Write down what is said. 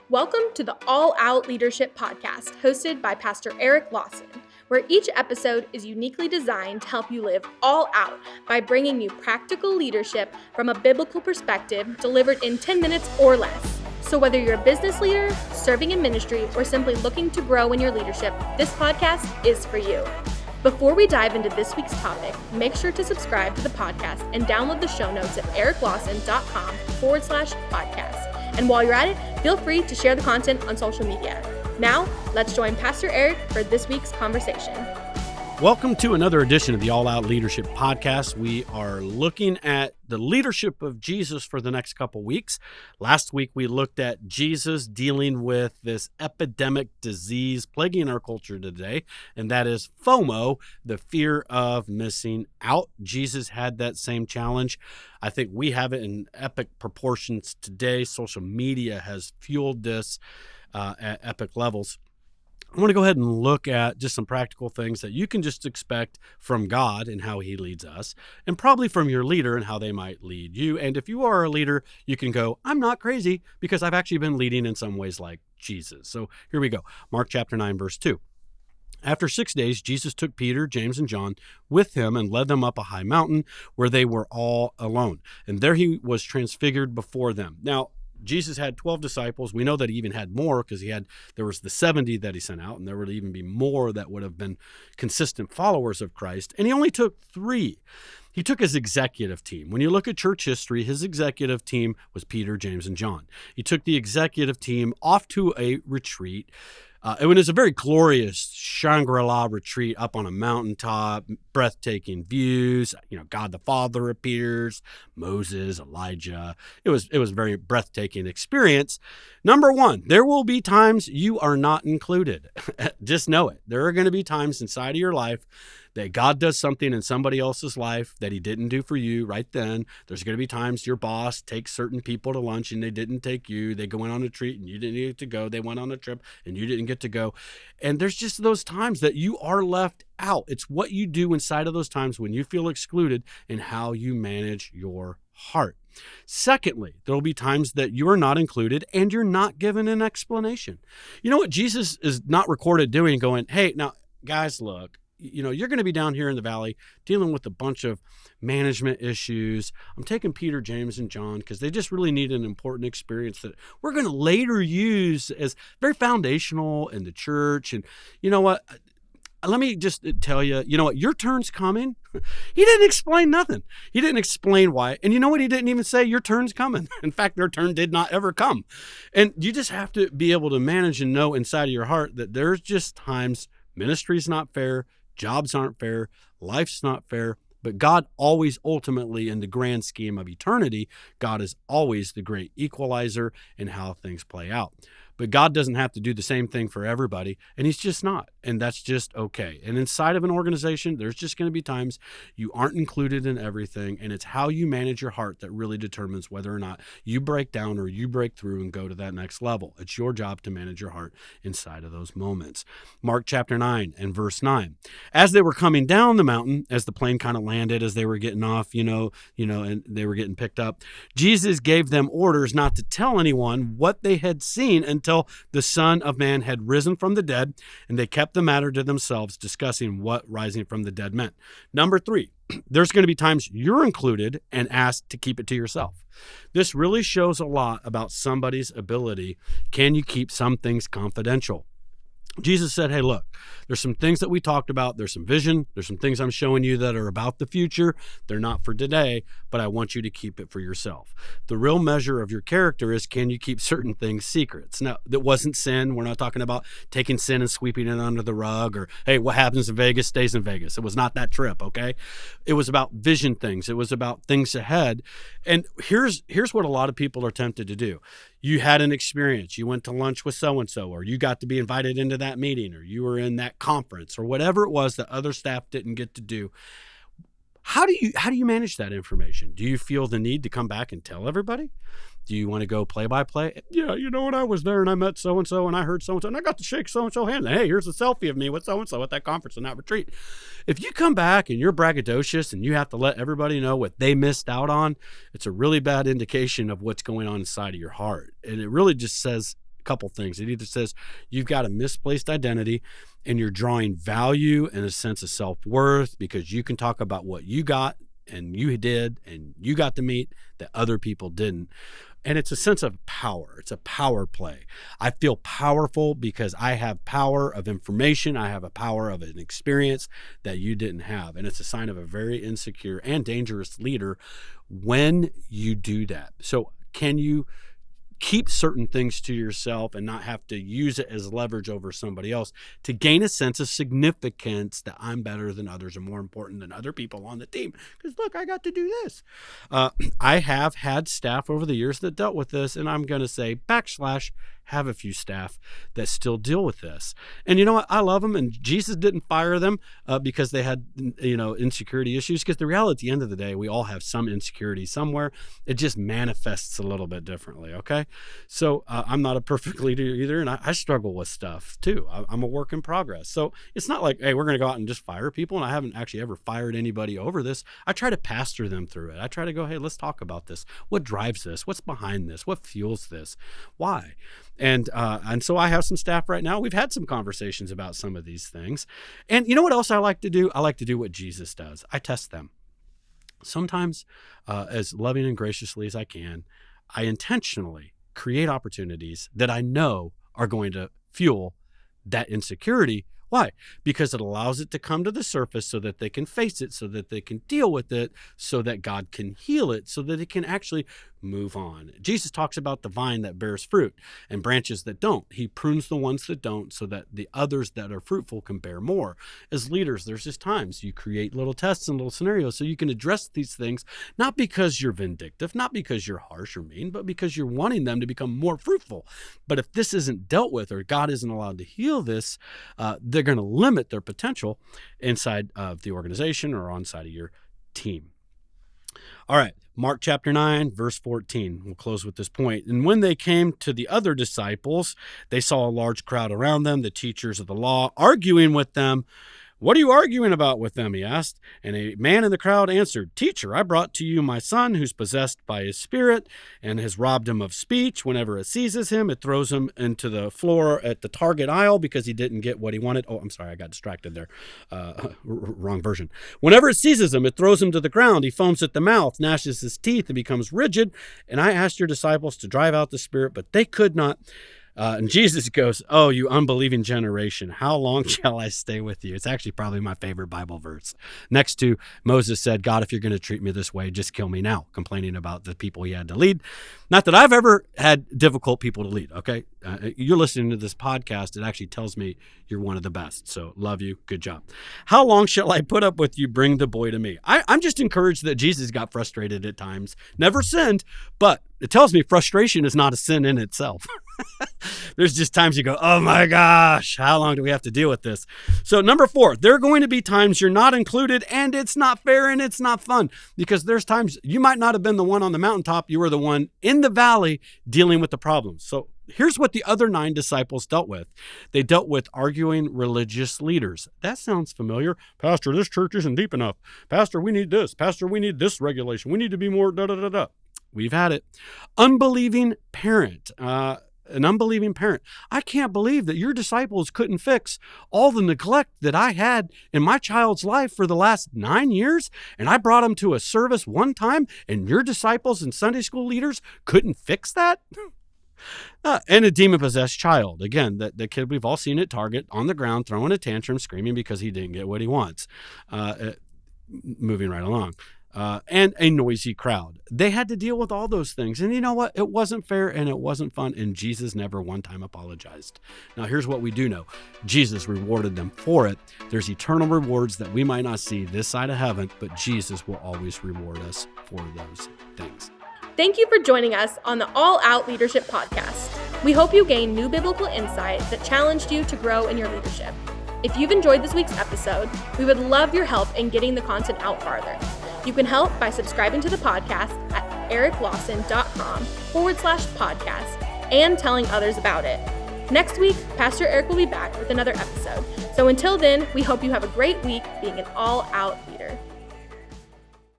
Welcome to the All Out Leadership Podcast, hosted by Pastor Eric Lawson, where each episode is uniquely designed to help you live all out by bringing you practical leadership from a biblical perspective delivered in 10 minutes or less. So whether you're a business leader, serving in ministry, or simply looking to grow in your leadership, this podcast is for you. Before we dive into this week's topic, make sure to subscribe to the podcast and download the show notes at ericlawson.com/podcast. And while you're at it, feel free to share the content on social media. Now, let's join Pastor Eric for this week's conversation. Welcome to another edition of the All Out Leadership Podcast. We are looking at the leadership of Jesus for the next couple weeks. Last week, we looked at Jesus dealing with this epidemic disease plaguing our culture today, and that is FOMO, the fear of missing out. Jesus had that same challenge. I think we have it in epic proportions today. Social media has fueled this at epic levels. I want to go ahead and look at just some practical things that you can just expect from God and how he leads us, and probably from your leader and how they might lead you. And if you are a leader, you can go, I'm not crazy because I've actually been leading in some ways like Jesus. So here we go. Mark chapter 9, verse 2. After 6 days, Jesus took Peter, James, and John with him and led them up a high mountain where they were all alone. And there he was transfigured before them. Now, Jesus had 12 disciples. We know that he even had more because there was the 70 that he sent out, and there would even be more that would have been consistent followers of Christ. And he only took 3. He took his executive team. When you look at church history, his executive team was Peter, James, and John. He took the executive team off to a retreat. It was a very glorious Shangri-La retreat up on a mountaintop, breathtaking views. God the Father appears, Moses, Elijah. It was a very breathtaking experience. Number one, there will be times you are not included. Just know it. There are going to be times inside of your life that God does something in somebody else's life that he didn't do for you right then. There's going to be times your boss takes certain people to lunch and they didn't take you. They go on a treat and you didn't get to go. They went on a trip and you didn't get to go. And there's just those times that you are left out. It's what you do inside of those times when you feel excluded and how you manage your heart. Secondly, there will be times that you are not included and you're not given an explanation. You know what Jesus is not recorded doing? Going, hey, now, guys, look. You're going to be down here in the valley dealing with a bunch of management issues. I'm taking Peter, James, and John because they just really need an important experience that we're going to later use as very foundational in the church. And you know what? Let me just tell you, your turn's coming. He didn't explain nothing. He didn't explain why. And you know what? He didn't even say your turn's coming. In fact, their turn did not ever come. And you just have to be able to manage and know inside of your heart that there's just times ministry's not fair. Jobs aren't fair. Life's not fair. But God always ultimately, in the grand scheme of eternity, God is always the great equalizer in how things play out. But God doesn't have to do the same thing for everybody, and he's just not. And that's just okay. And inside of an organization, there's just going to be times you aren't included in everything, and it's how you manage your heart that really determines whether or not you break down or you break through and go to that next level. It's your job to manage your heart inside of those moments. Mark chapter 9 and verse 9. As they were coming down the mountain, as the plane kind of landed, as they were getting off, and they were getting picked up, Jesus gave them orders not to tell anyone what they had seen until the Son of Man had risen from the dead, and they kept the matter to themselves, discussing what rising from the dead meant. Number 3, there's going to be times you're included and asked to keep it to yourself. This really shows a lot about somebody's ability. Can you keep some things confidential? Jesus said, hey, look, there's some things that we talked about. There's some vision. There's some things I'm showing you that are about the future. They're not for today, but I want you to keep it for yourself. The real measure of your character is, can you keep certain things secrets? Now, that wasn't sin. We're not talking about taking sin and sweeping it under the rug or, hey, what happens in Vegas stays in Vegas. It was not that trip, okay? It was about vision things. It was about things ahead. And here's what a lot of people are tempted to do. You had an experience. You went to lunch with so-and-so, or you got to be invited into that meeting, or you were in that conference, or whatever it was that other staff didn't get to do. How do you manage that information? Do you feel the need to come back and tell everybody? Do you want to go play by play? Yeah, you know what? I was there and I met so-and-so and I heard so-and-so and I got to shake so-and-so hand. Hey, here's a selfie of me with so-and-so at that conference and that retreat. If you come back and you're braggadocious and you have to let everybody know what they missed out on, it's a really bad indication of what's going on inside of your heart. And it really just says couple things. It either says you've got a misplaced identity and you're drawing value and a sense of self-worth because you can talk about what you got and you did and you got to meet that other people didn't. And it's a sense of power. It's a power play. I feel powerful because I have power of information. I have a power of an experience that you didn't have. And it's a sign of a very insecure and dangerous leader when you do that. So can you keep certain things to yourself and not have to use it as leverage over somebody else to gain a sense of significance that I'm better than others and more important than other people on the team? Because look, I got to do this. I have had staff over the years that dealt with this, and I'm going to say have a few staff that still deal with this. And you know what? I love them, and Jesus didn't fire them because they had, insecurity issues, because the reality at the end of the day, we all have some insecurity somewhere. It just manifests a little bit differently, okay? So I'm not a perfect leader either, and I struggle with stuff too. I'm a work in progress. So it's not like, hey, we're going to go out and just fire people, and I haven't actually ever fired anybody over this. I try to pastor them through it. I try to go, hey, let's talk about this. What drives this? What's behind this? What fuels this? Why? And so I have some staff right now. We've had some conversations about some of these things. And you know what else I like to do? I like to do what Jesus does. I test them. Sometimes, as loving and graciously as I can, I intentionally create opportunities that I know are going to fuel that insecurity. Why? Because it allows it to come to the surface so that they can face it, so that they can deal with it, so that God can heal it, so that it can actually move on. Jesus talks about the vine that bears fruit and branches that don't. He prunes the ones that don't so that the others that are fruitful can bear more. As leaders, there's just times you create little tests and little scenarios so you can address these things, not because you're vindictive, not because you're harsh or mean, but because you're wanting them to become more fruitful. But if this isn't dealt with, or God isn't allowed to heal this, they're going to limit their potential inside of the organization or on side of your team. All right, Mark chapter 9, verse 14. We'll close with this point. And when they came to the other disciples, they saw a large crowd around them, the teachers of the law, arguing with them. What are you arguing about with them? He asked. And a man in the crowd answered, Teacher, I brought to you my son who's possessed by his spirit and has robbed him of speech. Whenever it seizes him, it throws him into the floor at the Target aisle because he didn't get what he wanted. Oh, I'm sorry, I got distracted there. Wrong version. Whenever it seizes him, it throws him to the ground. He foams at the mouth, gnashes his teeth, and becomes rigid. And I asked your disciples to drive out the spirit, but they could not. And Jesus goes, oh, you unbelieving generation, how long shall I stay with you? It's actually probably my favorite Bible verse. Next to Moses said, God, if you're going to treat me this way, just kill me now, complaining about the people he had to lead. Not that I've ever had difficult people to lead, okay? You're listening to this podcast. It actually tells me you're one of the best. So love you. Good job. How long shall I put up with you? Bring the boy to me. I'm just encouraged that Jesus got frustrated at times. Never sinned, but it tells me frustration is not a sin in itself. There's just times you go, oh my gosh, how long do we have to deal with this? So number 4, there are going to be times you're not included and it's not fair and it's not fun, because there's times you might not have been the one on the mountaintop. You were the one in the valley dealing with the problems. So here's what the other 9 disciples dealt with. They dealt with arguing religious leaders. That sounds familiar. Pastor, this church isn't deep enough. Pastor, we need this. Pastor, we need this regulation. We need to be more da-da-da-da. We've had it. Unbelieving parent. An unbelieving parent. I can't believe that your disciples couldn't fix all the neglect that I had in my child's life for the last 9 years. And I brought him to a service one time and your disciples and Sunday school leaders couldn't fix that. And a demon-possessed child. Again, the kid we've all seen at Target on the ground throwing a tantrum, screaming because he didn't get what he wants. Moving right along. And a noisy crowd. They had to deal with all those things. And you know what? It wasn't fair and it wasn't fun. And Jesus never one time apologized. Now, here's what we do know. Jesus rewarded them for it. There's eternal rewards that we might not see this side of heaven, but Jesus will always reward us for those things. Thank you for joining us on the All Out Leadership Podcast. We hope you gained new biblical insight that challenged you to grow in your leadership. If you've enjoyed this week's episode, we would love your help in getting the content out farther. You can help by subscribing to the podcast at ericlawson.com/podcast and telling others about it. Next week, Pastor Eric will be back with another episode. So until then, we hope you have a great week being an all-out leader.